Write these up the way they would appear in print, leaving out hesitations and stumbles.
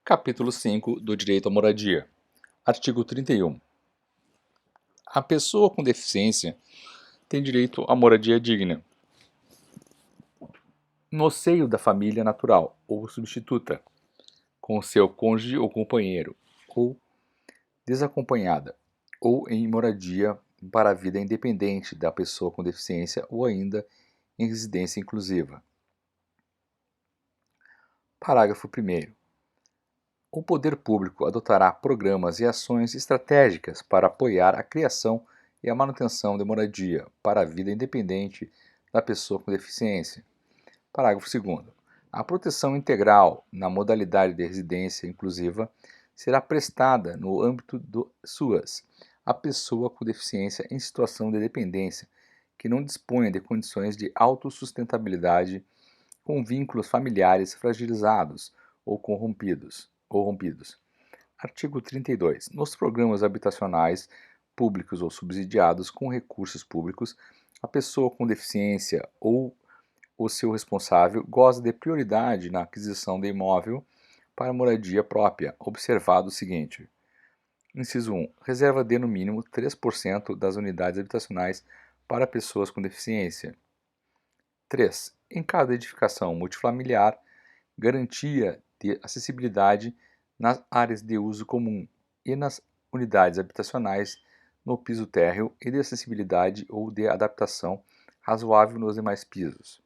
Capítulo 5 do Direito à Moradia. Artigo 31. A pessoa com deficiência tem direito à moradia digna, no seio da família natural ou substituta, com seu cônjuge ou companheiro, ou desacompanhada, ou em moradia para a vida independente da pessoa com deficiência ou ainda em residência inclusiva. Parágrafo 1º. O poder público adotará programas e ações estratégicas para apoiar a criação e a manutenção de moradia para a vida independente da pessoa com deficiência. Parágrafo 2º. A proteção integral na modalidade de residência inclusiva será prestada no âmbito do SUAS à pessoa com deficiência em situação de dependência que não disponha de condições de autossustentabilidade, com vínculos familiares fragilizados ou rompidos. Artigo 32. Nos programas habitacionais públicos ou subsidiados com recursos públicos, a pessoa com deficiência ou o seu responsável goza de prioridade na aquisição de imóvel para moradia própria, observado o seguinte. Inciso 1. Reserva de no mínimo 3% das unidades habitacionais para pessoas com deficiência. 3. Em cada edificação multifamiliar, garantia de acessibilidade nas áreas de uso comum e nas unidades habitacionais no piso térreo e de acessibilidade ou de adaptação razoável nos demais pisos.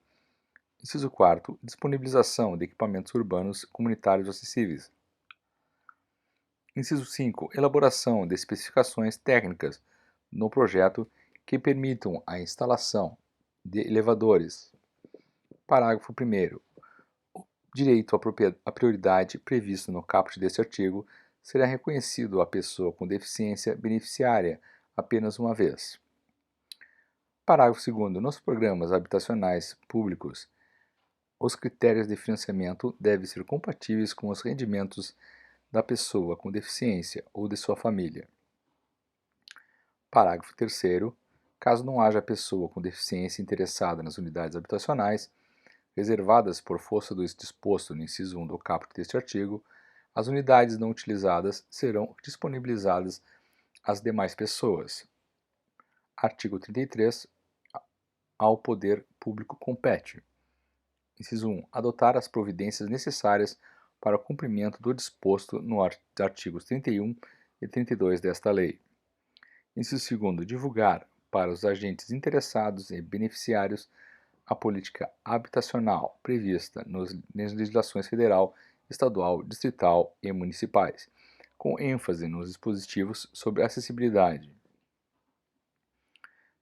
Inciso 4º. Disponibilização de equipamentos urbanos comunitários acessíveis. Inciso 5. Elaboração de especificações técnicas no projeto que permitam a instalação de elevadores. Parágrafo 1º. Direito à prioridade previsto no caput deste artigo será reconhecido à pessoa com deficiência beneficiária apenas uma vez. Parágrafo 2º. Nos programas habitacionais públicos, os critérios de financiamento devem ser compatíveis com os rendimentos da pessoa com deficiência ou de sua família. Parágrafo 3º. Caso não haja pessoa com deficiência interessada nas unidades habitacionais, reservadas por força do disposto no inciso 1 do caput deste artigo, as unidades não utilizadas serão disponibilizadas às demais pessoas. Artigo 33. Ao poder público compete. Inciso 1. Adotar as providências necessárias para o cumprimento do disposto no artigos 31 e 32 desta lei. Inciso 2. Divulgar para os agentes interessados e beneficiários a política habitacional prevista nas legislações federal, estadual, distrital e municipais, com ênfase nos dispositivos sobre acessibilidade.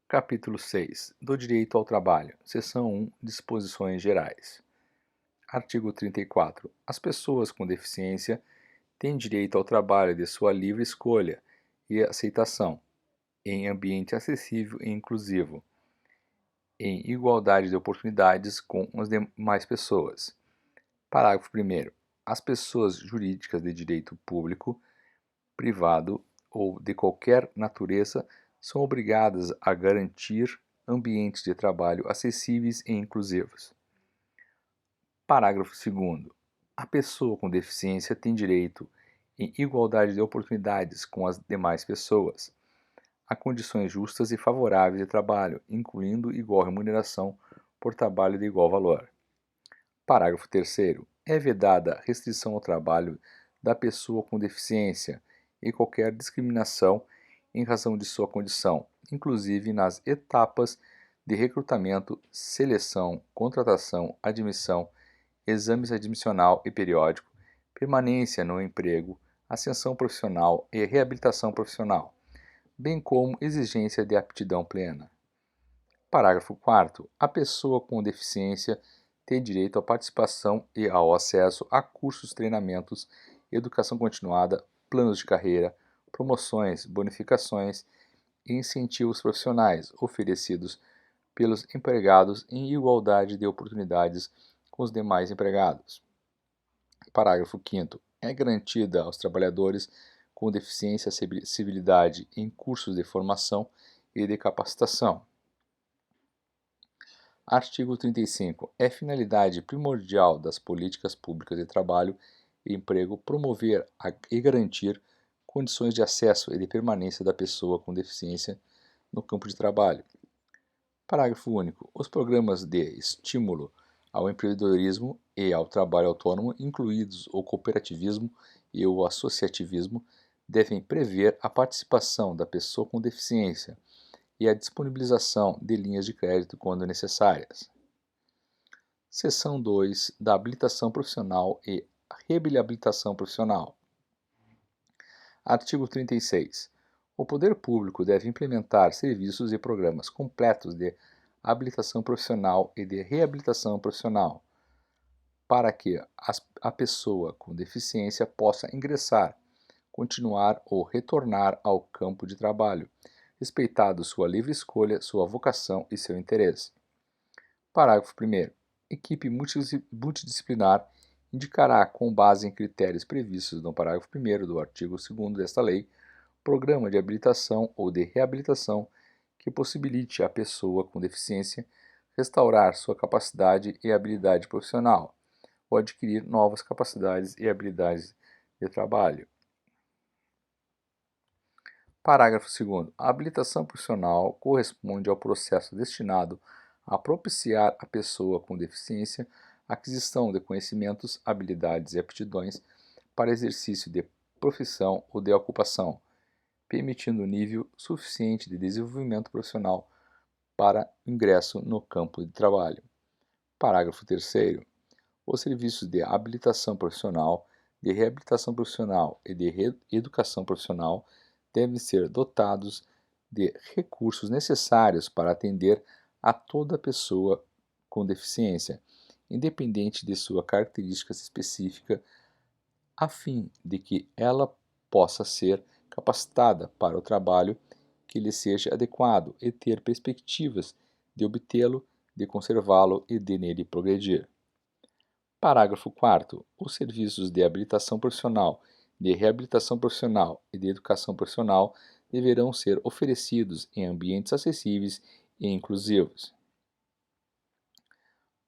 Capítulo 6 do Direito ao Trabalho, Seção 1, Disposições Gerais. Artigo 34. As pessoas com deficiência têm direito ao trabalho de sua livre escolha e aceitação, em ambiente acessível e inclusivo, em igualdade de oportunidades com as demais pessoas. Parágrafo 1º. As pessoas jurídicas de direito público, privado ou de qualquer natureza são obrigadas a garantir ambientes de trabalho acessíveis e inclusivos. Parágrafo 2º. A pessoa com deficiência tem direito, em igualdade de oportunidades com as demais pessoas, a condições justas e favoráveis de trabalho, incluindo igual remuneração por trabalho de igual valor. Parágrafo 3º. É vedada restrição ao trabalho da pessoa com deficiência e qualquer discriminação em razão de sua condição, inclusive nas etapas de recrutamento, seleção, contratação, admissão, exames admissional e periódico, permanência no emprego, ascensão profissional e reabilitação profissional, bem como exigência de aptidão plena. Parágrafo 4º. A pessoa com deficiência tem direito à participação e ao acesso a cursos, treinamentos, educação continuada, planos de carreira, promoções, bonificações e incentivos profissionais oferecidos pelos empregados em igualdade de oportunidades com os demais empregados. Parágrafo 5º. É garantida aos trabalhadores com deficiência acessibilidade em cursos de formação e de capacitação. Artigo 35. É finalidade primordial das políticas públicas de trabalho emprego, promover e garantir condições de acesso e de permanência da pessoa com deficiência no campo de trabalho. Parágrafo único. Os programas de estímulo ao empreendedorismo e ao trabalho autônomo, incluídos o cooperativismo e o associativismo, devem prever a participação da pessoa com deficiência e a disponibilização de linhas de crédito quando necessárias. Seção 2 da habilitação profissional e reabilitação profissional. Artigo 36. O poder público deve implementar serviços e programas completos de habilitação profissional e de reabilitação profissional, para que a pessoa com deficiência possa ingressar, continuar ou retornar ao campo de trabalho, respeitado sua livre escolha, sua vocação e seu interesse. Parágrafo 1º. Equipe multidisciplinar indicará, com base em critérios previstos no parágrafo 1º do artigo 2º desta lei, programa de habilitação ou de reabilitação que possibilite à pessoa com deficiência restaurar sua capacidade e habilidade profissional ou adquirir novas capacidades e habilidades de trabalho. Parágrafo 2º. A habilitação profissional corresponde ao processo destinado a propiciar à pessoa com deficiência a aquisição de conhecimentos, habilidades e aptidões para exercício de profissão ou de ocupação, permitindo nível suficiente de desenvolvimento profissional para ingresso no campo de trabalho. Parágrafo 3º. Os serviços de habilitação profissional, de reabilitação profissional e de educação profissional devem ser dotados de recursos necessários para atender a toda pessoa com deficiência, independente de sua característica específica, a fim de que ela possa ser capacitada para o trabalho que lhe seja adequado e ter perspectivas de obtê-lo, de conservá-lo e de nele progredir. Parágrafo 4º. Os serviços de habilitação profissional, de reabilitação profissional e de educação profissional deverão ser oferecidos em ambientes acessíveis e inclusivos.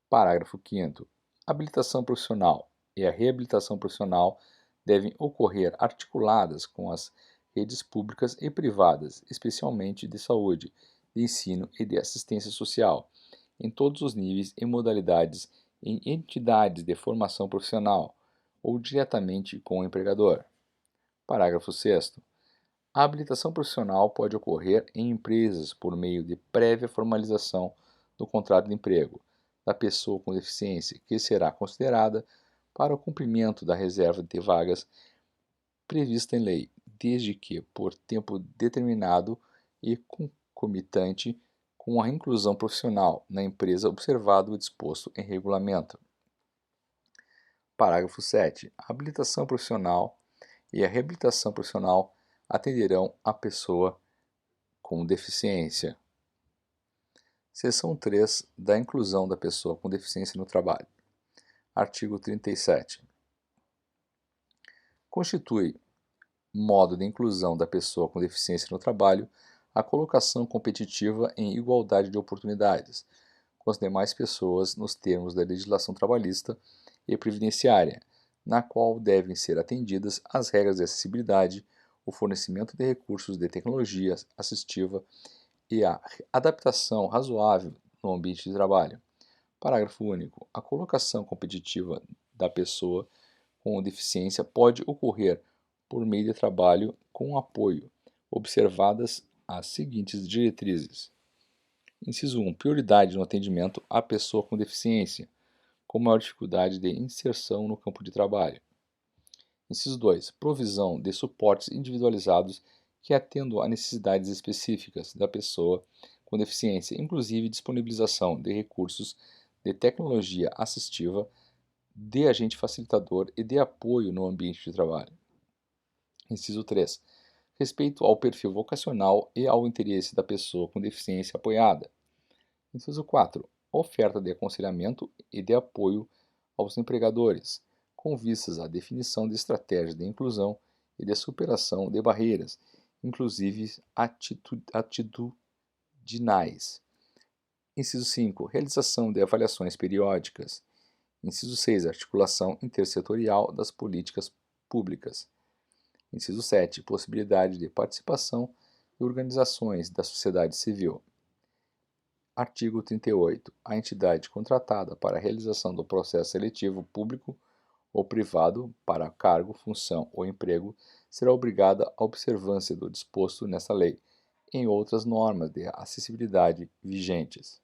Parágrafo 5º. A habilitação profissional e a reabilitação profissional devem ocorrer articuladas com as redes públicas e privadas, especialmente de saúde, de ensino e de assistência social, em todos os níveis e modalidades, em entidades de formação profissional ou diretamente com o empregador. Parágrafo 6º. A habilitação profissional pode ocorrer em empresas por meio de prévia formalização do contrato de emprego da pessoa com deficiência, que será considerada para o cumprimento da reserva de vagas prevista em lei, desde que por tempo determinado e concomitante com a inclusão profissional na empresa observado o disposto em regulamento. Parágrafo 7º. A habilitação profissional e a reabilitação profissional atenderão a pessoa com deficiência. Seção 3 da inclusão da pessoa com deficiência no trabalho. Artigo 37. Constitui modo de inclusão da pessoa com deficiência no trabalho a colocação competitiva em igualdade de oportunidades com as demais pessoas nos termos da legislação trabalhista e previdenciária, na qual devem ser atendidas as regras de acessibilidade, o fornecimento de recursos de tecnologia assistiva e a adaptação razoável no ambiente de trabalho. Parágrafo único. A colocação competitiva da pessoa com deficiência pode ocorrer por meio de trabalho com apoio, observadas as seguintes diretrizes. Inciso 1. Prioridade no atendimento à pessoa com deficiência, com maior dificuldade de inserção no campo de trabalho. Inciso 2. Provisão de suportes individualizados que atendam a necessidades específicas da pessoa com deficiência, inclusive disponibilização de recursos de tecnologia assistiva, de agente facilitador e de apoio no ambiente de trabalho. Inciso 3. Respeito ao perfil vocacional e ao interesse da pessoa com deficiência apoiada. Inciso 4. Oferta de aconselhamento e de apoio aos empregadores, com vistas à definição de estratégias de inclusão e de superação de barreiras, inclusive atitudinais. Inciso 5. Realização de avaliações periódicas. Inciso 6. Articulação intersetorial das políticas públicas. Inciso 7. Possibilidade de participação de organizações da sociedade civil. Artigo 38. A entidade contratada para a realização do processo seletivo público ou privado para cargo, função ou emprego será obrigada à observância do disposto nesta lei, em outras normas de acessibilidade vigentes.